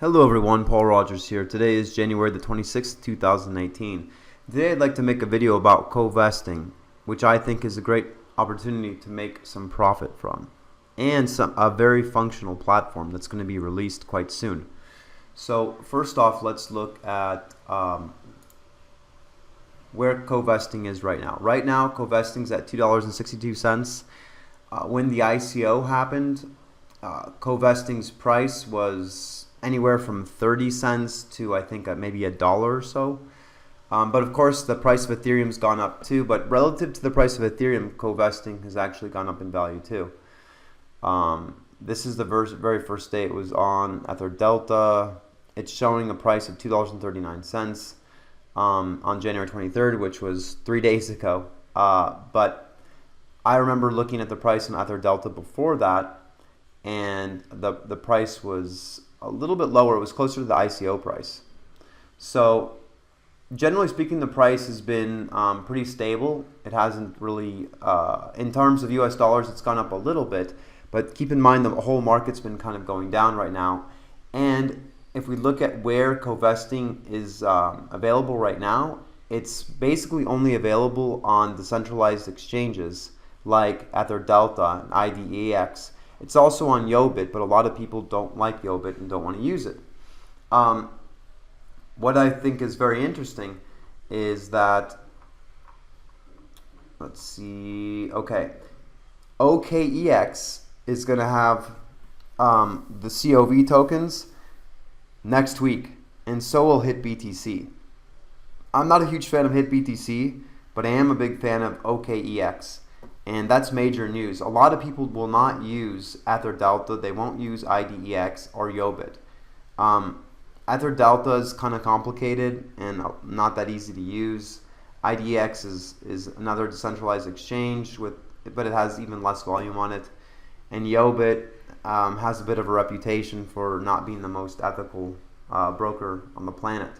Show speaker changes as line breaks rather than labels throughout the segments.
Hello everyone, Paul Rogers here. Today is January the 26th, 2018. Today I'd like to make a video about co-vesting, which I think is a great opportunity to make some profit from, and a very functional platform that's going to be released quite soon. So first off, let's look at where co-vesting is right now. Right now, co-vesting is at $2.62. When the ICO happened, co-vesting's price was anywhere from 30 cents to I think maybe $1 or so. But of course the price of Ethereum's gone up too, but relative to the price of Ethereum, co-vesting has actually gone up in value too. This is the very first day it was on Ether Delta. It's showing a price of $2.39 on January 23rd, which was 3 days ago. But I remember looking at the price on Ether Delta before that, and the price was a little bit lower. It was closer to the ICO price. So generally speaking, the price has been pretty stable. It hasn't really, in terms of US dollars, it's gone up a little bit, but keep in mind the whole market's been kind of going down right now. And if we look at where co-vesting is available right now, it's basically only available on decentralized exchanges like Ether Delta and IDEX. It's also on Yobit, but a lot of people don't like Yobit and don't want to use it. What I think is very interesting is that, let's see, okay, OKEX is going to have the COV tokens next week, and so will HitBTC. I'm not a huge fan of HitBTC, but I am a big fan of OKEX. And that's major news. A lot of people will not use Ether Delta. They won't use IDEX or Yobit. Ether Delta is kind of complicated and not that easy to use. IDEX is another decentralized exchange, but it has even less volume on it. And Yobit has a bit of a reputation for not being the most ethical broker on the planet.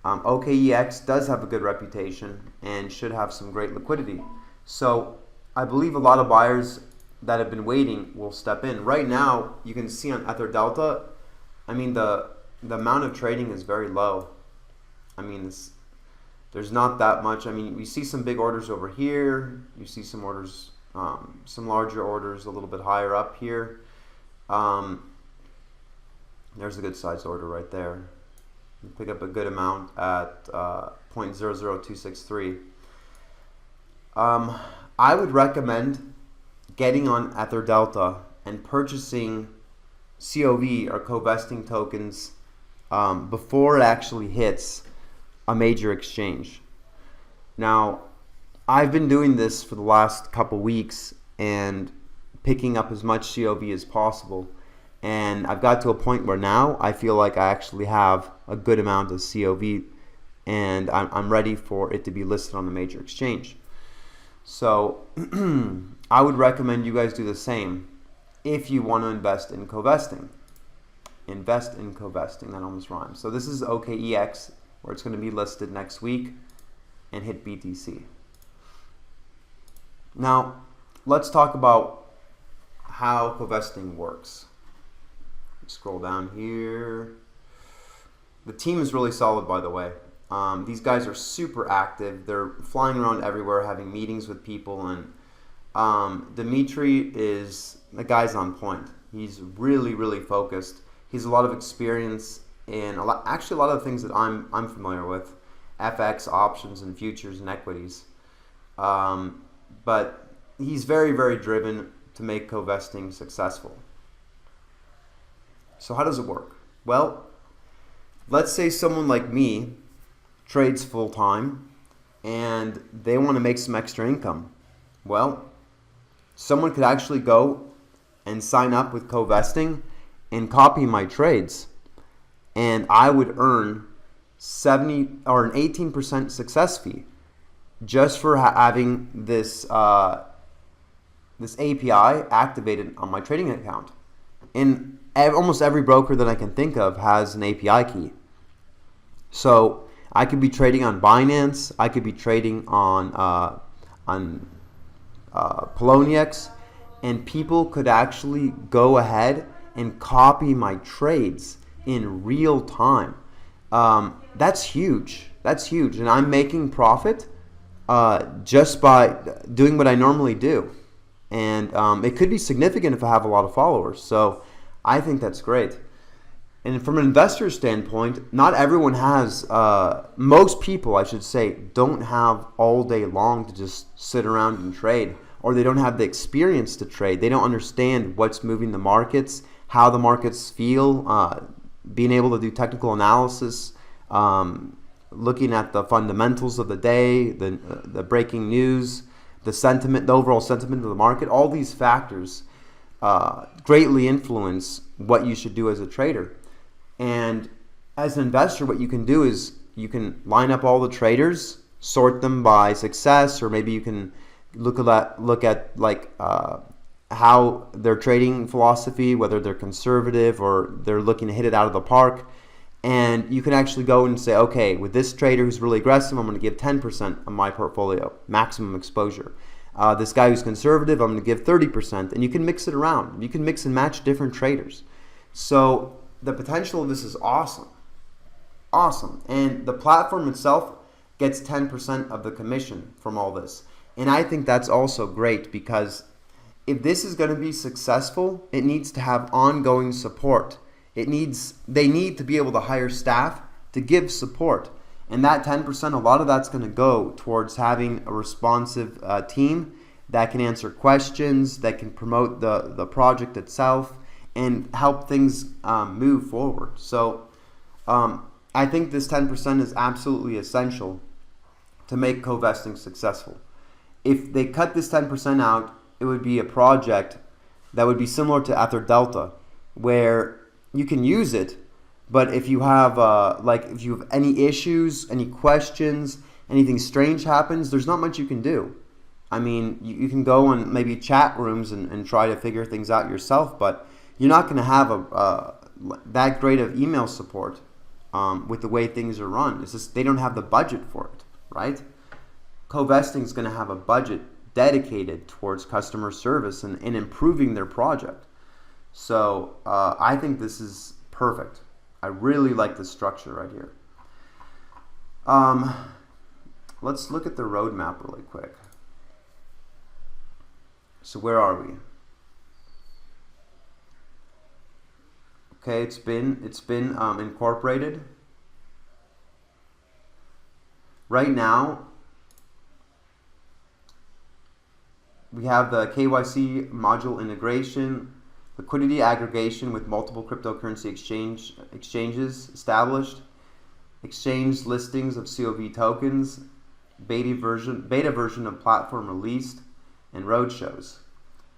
OKEX does have a good reputation and should have some great liquidity. So I believe a lot of buyers that have been waiting will step in. Right now, you can see on Ether Delta, I mean, the amount of trading is very low. I mean, there's not that much. I mean, we see some big orders over here. You see some orders, some larger orders a little bit higher up here. There's a good sized order right there. You pick up a good amount at 0.00263. I would recommend getting on Ether Delta and purchasing COV or co-vesting tokens before it actually hits a major exchange. Now, I've been doing this for the last couple weeks and picking up as much COV as possible, and I've got to a point where now I feel like I actually have a good amount of COV, and I'm ready for it to be listed on the major exchange. So I would recommend you guys do the same if you want to invest in co-vesting. Invest in co-vesting, that almost rhymes. So this is OKEX, where it's going to be listed next week, and HitBTC. Now, let's talk about how co-vesting works. Scroll down here. The team is really solid, by the way. These guys are super active. They're flying around everywhere, having meetings with people, and Dimitri is the guy's on point. He's really focused. He's a lot of experience in actually a lot of things that I'm familiar with, FX, options, and futures and equities. But he's very driven to make co-vesting successful. So how does it work? Well, let's say someone like me trades full-time and they want to make some extra income. Well, someone could actually go and sign up with co-vesting and copy my trades, and I would earn 70 or an 18% success fee just for having this this API activated on my trading account. And almost every broker that I can think of has an API key. So I could be trading on Binance. I could be trading on Poloniex, and people could actually go ahead and copy my trades in real time. That's huge. That's huge. And I'm making profit just by doing what I normally do. And it could be significant if I have a lot of followers. So I think that's great. And from an investor standpoint, not everyone has, most people, I should say, don't have all day long to just sit around and trade, or they don't have the experience to trade. They don't understand what's moving the markets, how the markets feel, being able to do technical analysis, looking at the fundamentals of the day, the breaking news, the sentiment, the overall sentiment of the market. All these factors greatly influence what you should do as a trader. And as an investor, what you can do is you can line up all the traders, sort them by success, or maybe you can look at like how their trading philosophy, whether they're conservative or they're looking to hit it out of the park. And you can actually go and say, okay, with this trader who's really aggressive, I'm going to give 10% of my portfolio, maximum exposure. This guy who's conservative, I'm going to give 30%. And you can mix it around. You can mix and match different traders. So the potential of this is awesome. Awesome. And the platform itself gets 10% of the commission from all this. And I think that's also great, because if this is going to be successful, it needs to have ongoing support. They need to be able to hire staff to give support. And that 10%, a lot of that's going to go towards having a responsive team that can answer questions, that can promote the project itself, and help things move forward. So I think this 10% is absolutely essential to make Covesting successful. If they cut this 10% out, it would be a project that would be similar to Ether Delta, where you can use it, but if you have if you have any issues, any questions, anything strange happens, there's not much you can do. I mean, you can go on maybe chat rooms and try to figure things out yourself, but you're not going to have that great of email support with the way things are run. It's just they don't have the budget for it, right? Covesting is going to have a budget dedicated towards customer service and improving their project. So I think this is perfect. I really like the structure right here. Let's look at the roadmap really quick. So where are we? Okay, it's been incorporated. Right now, we have the KYC module integration, liquidity aggregation with multiple cryptocurrency exchanges established, exchange listings of COV tokens, beta version of platform released, and roadshows.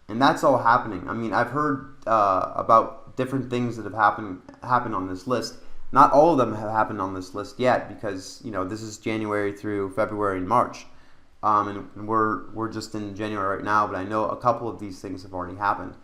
And that's all happening. I mean, I've heard about different things that have happened on this list. Not all of them have happened on this list yet, because this is January through February and March, and we're just in January right now. But I know a couple of these things have already happened,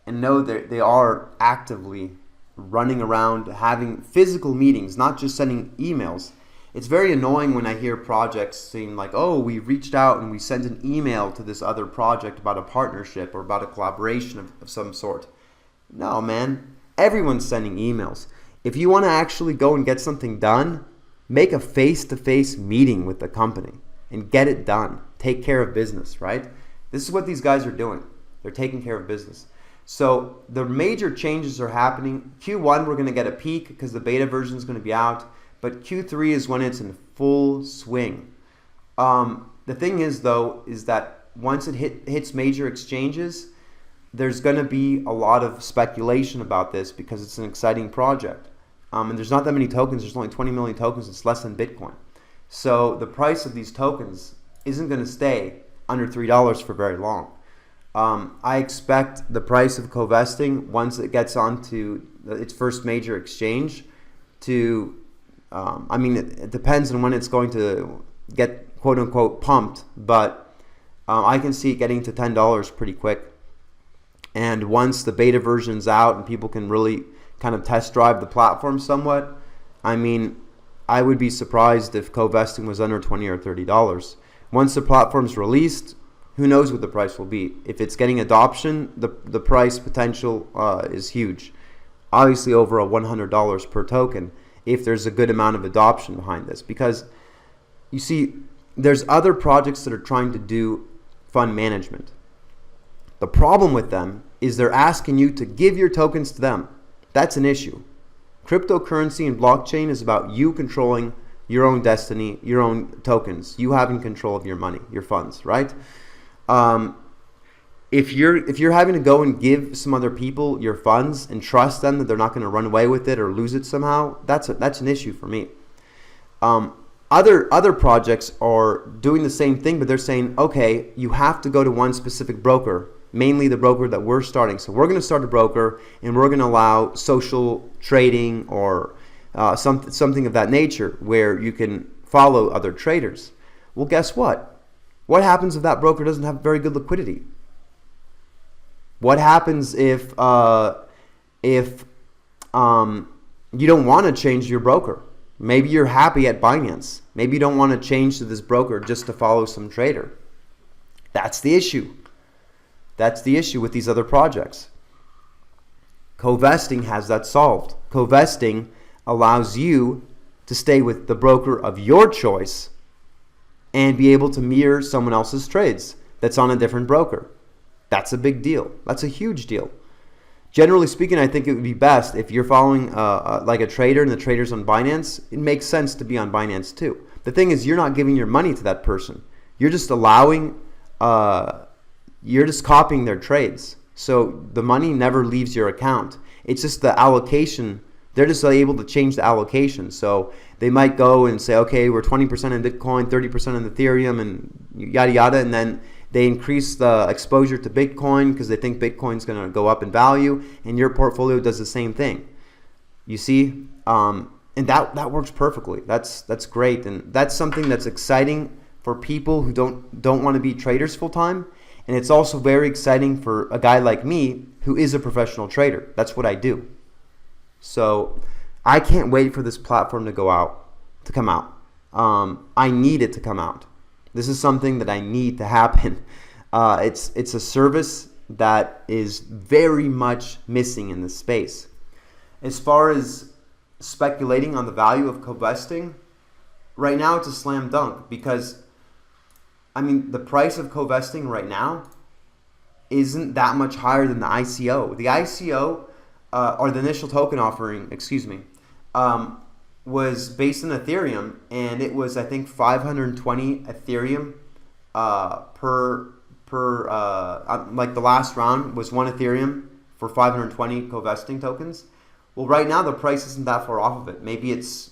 and know that they are actively running around having physical meetings, not just sending emails. It's very annoying when I hear projects saying like, oh, we reached out and we sent an email to this other project about a partnership or about a collaboration of some sort. No, man. Everyone's sending emails. If you want to actually go and get something done, make a face-to-face meeting with the company and get it done. Take care of business, right? This is what these guys are doing. They're taking care of business. So the major changes are happening. Q1, we're going to get a peak because the beta version is going to be out. But Q3 is when it's in full swing. The thing is, though, is that once it hits major exchanges, there's going to be a lot of speculation about this because it's an exciting project. And there's not that many tokens. There's only 20 million tokens. It's less than Bitcoin. So the price of these tokens isn't going to stay under $3 for very long. I expect the price of Covesting, once it gets onto its first major exchange, to it depends on when it's going to get quote-unquote pumped, but I can see it getting to $10 pretty quick. And once the beta version's out and people can really kind of test drive the platform somewhat, I would be surprised if Covesting was under $20 or $30. Once the platform's released, who knows what the price will be. If it's getting adoption, the price potential is huge. obviously over a $100 per token if there's a good amount of adoption behind this. Because you see, there's other projects that are trying to do fund management. The problem with them is they're asking you to give your tokens to them. That's an issue. Cryptocurrency and blockchain is about you controlling your own destiny, your own tokens, you having control of your money, your funds, right? If you're having to go and give some other people your funds and trust them that they're not going to run away with it or lose it somehow, that's an issue for me. Other projects are doing the same thing, but they're saying, okay, you have to go to one specific broker, mainly the broker that we're starting. So we're going to start a broker, and we're going to allow social trading or something of that nature where you can follow other traders. Well, guess what? What happens if that broker doesn't have very good liquidity? What happens if you don't want to change your broker? Maybe you're happy at Binance. Maybe you don't want to change to this broker just to follow some trader. That's the issue. That's the issue with these other projects. Covesting has that solved. Covesting allows you to stay with the broker of your choice and be able to mirror someone else's trades that's on a different broker. That's a big deal. That's a huge deal. Generally speaking, I think it would be best if you're following like a trader and the trader's on Binance, it makes sense to be on Binance too. The thing is, you're not giving your money to that person. You're just allowing, you're just copying their trades. So the money never leaves your account. It's just the allocation. They're just able to change the allocation. So they might go and say, okay, we're 20% in Bitcoin, 30% in Ethereum, and yada yada, and then they increase the exposure to Bitcoin because they think Bitcoin's going to go up in value, and your portfolio does the same thing. You see, and that works perfectly. That's great, and that's something that's exciting for people who don't want to be traders full time, and it's also very exciting for a guy like me who is a professional trader. That's what I do. So I can't wait for this platform to come out. I need it to come out. This is something that I need to happen. It's a service that is very much missing in this space. As far as speculating on the value of Covesting, right now it's a slam dunk because, I mean, the price of Covesting right now isn't that much higher than the ICO. The ICO, or the initial token offering, was based on Ethereum, and it was, I think, 520 Ethereum like the last round was 1 Ethereum for 520 Covesting tokens. Well, right now the price isn't that far off of it. Maybe it's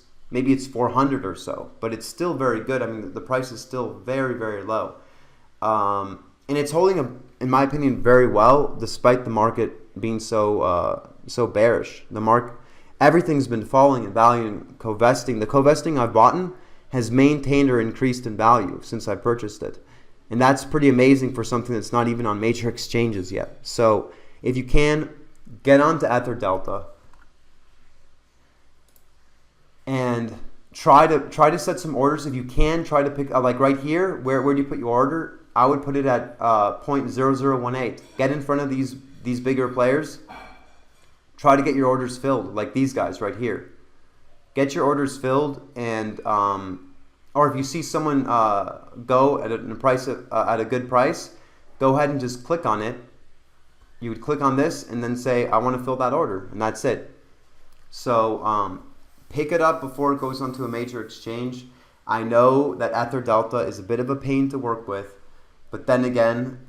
400 or so, but it's still very good. I mean, the price is still very, very low, and it's holding up, in my opinion, very well despite the market being so bearish. Everything's been falling in value in Covesting. The Covesting I've bought has maintained or increased in value since I purchased it. And that's pretty amazing for something that's not even on major exchanges yet. So if you can, get onto EtherDelta and try to set some orders. If you can, try to pick, like right here, where do you put your order? I would put it at 0.0018. Get in front of these bigger players. Try to get your orders filled, like these guys right here. Get your orders filled, and or if you see someone go at a good price, go ahead and just click on it. You would click on this and then say, I want to fill that order, and that's it. So pick it up before it goes onto a major exchange. I know that EtherDelta is a bit of a pain to work with, but then again,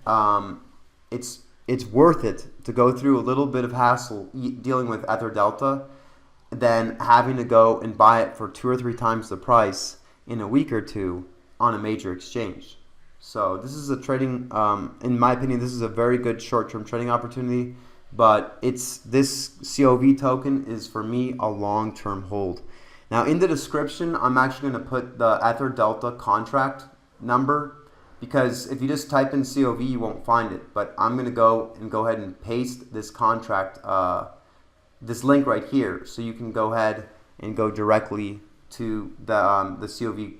it's worth it to go through a little bit of hassle dealing with EtherDelta than having to go and buy it for 2 or 3 times the price in a week or two on a major exchange. So this is a trading, in my opinion, this is a very good short-term trading opportunity, but this COV token is, for me, a long-term hold. Now, in the description, I'm actually going to put the EtherDelta contract number, because if you just type in COV, you won't find it. But I'm going to go ahead and paste this contract, this link right here, so you can go ahead and go directly to the COV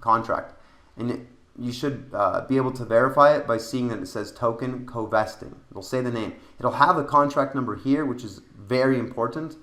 contract. And you should be able to verify it by seeing that it says token Covesting. It'll say the name. It'll have a contract number here, which is very important.